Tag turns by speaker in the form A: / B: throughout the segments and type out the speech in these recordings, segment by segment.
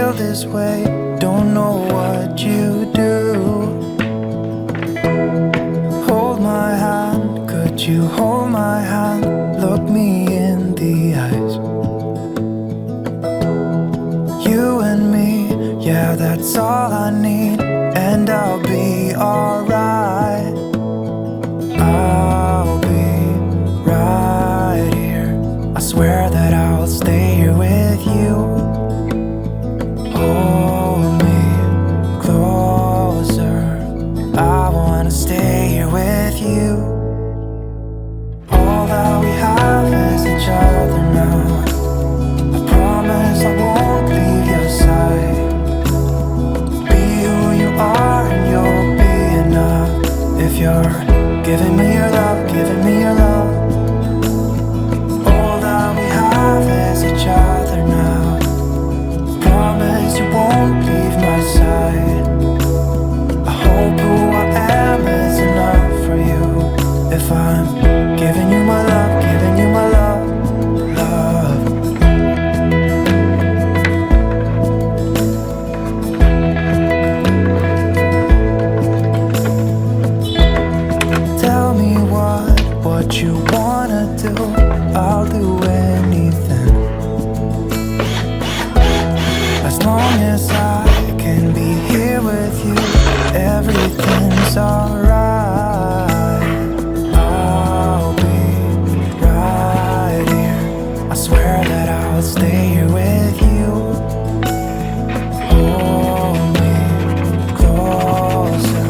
A: feel this way, don't know what you do. Hold my hand, could you hold my hand? Look me in the eyes. You and me, yeah, that's all I need, and I'll be alright. I'll be right here. I swear that I'll stay here with you. Hold me closer, I wanna stay here with you. All that we have is each other now. I promise I won't leave your side. Be who you are and you'll be enough. If you're giving me your love, giving me your love. All that we have is each other now. Promise you won't leave my side. I hope who I am is enough for you. If I'm giving you my love, giving you my love, love. Tell me what you wanna do, I'll do anything. As long as I can be here with you, everything's alright. I'll be right here. I swear that I'll stay here with you. Hold me closer,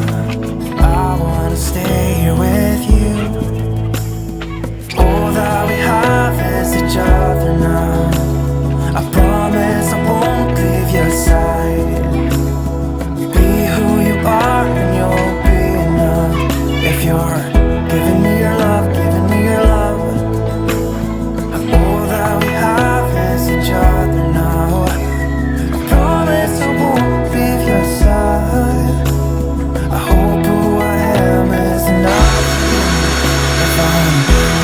A: I wanna stay here with you. All that we have is each other now. I promise I won't leave your side. Be who you are and you'll be enough. If you're giving me your love, giving me your love. All that we have is each other now. I promise I won't leave your side. I hope who I am is enough. If I'm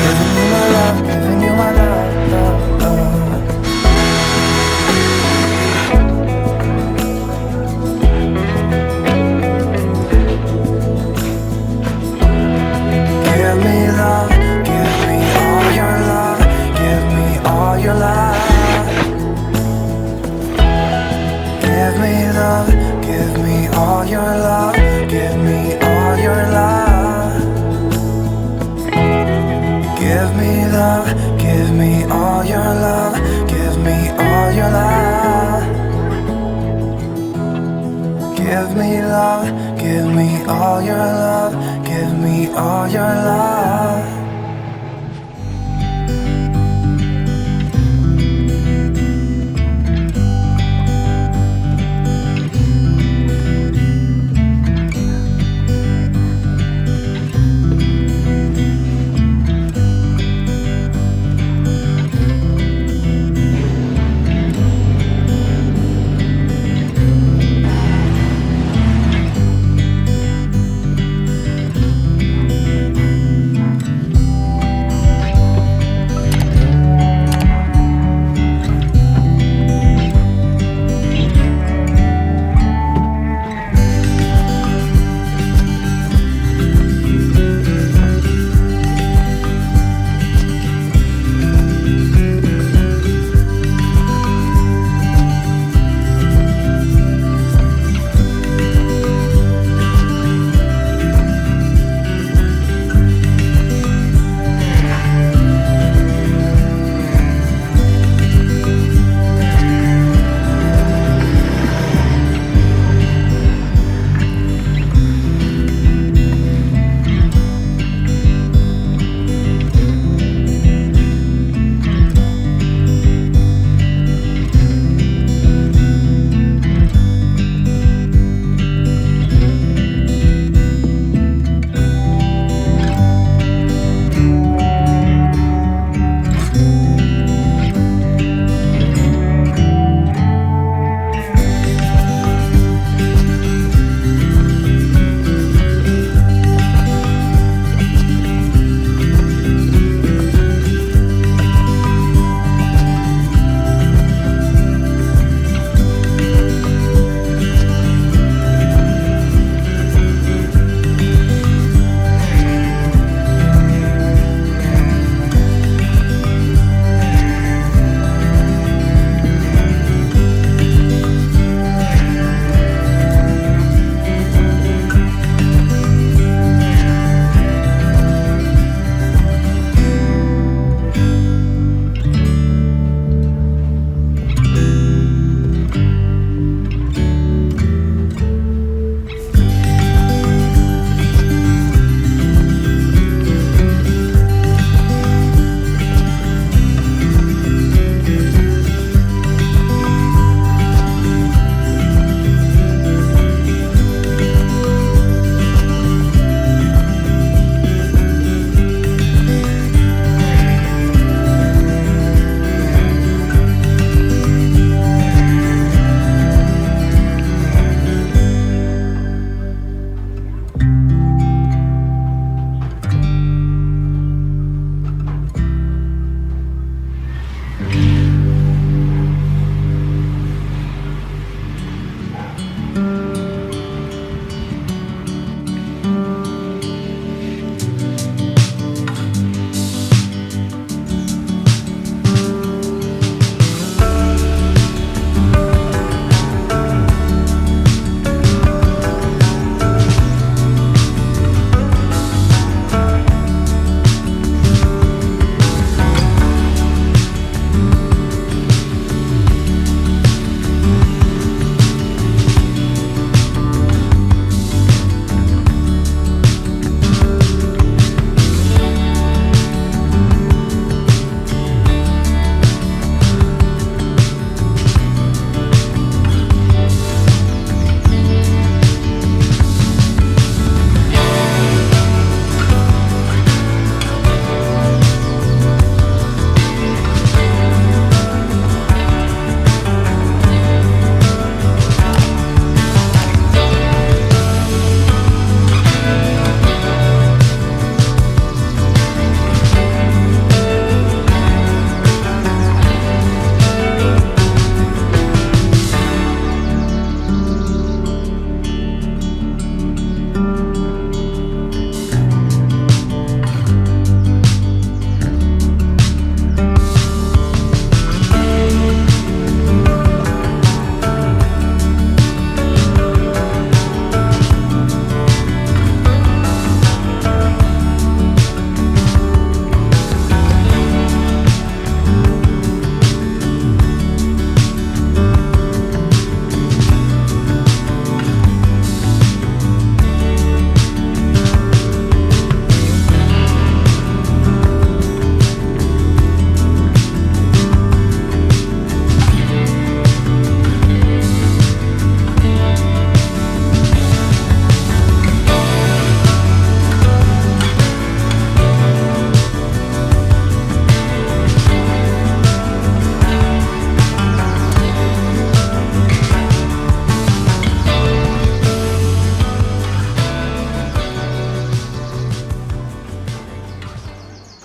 A: giving you my love, giving you my love, love, love. Give me love, give me all your love, give me all your love. Give me love, give me all your love, give me all your love. Give me love, give me all your love, give me all your love. Give me love, give me all your love, give me all your love.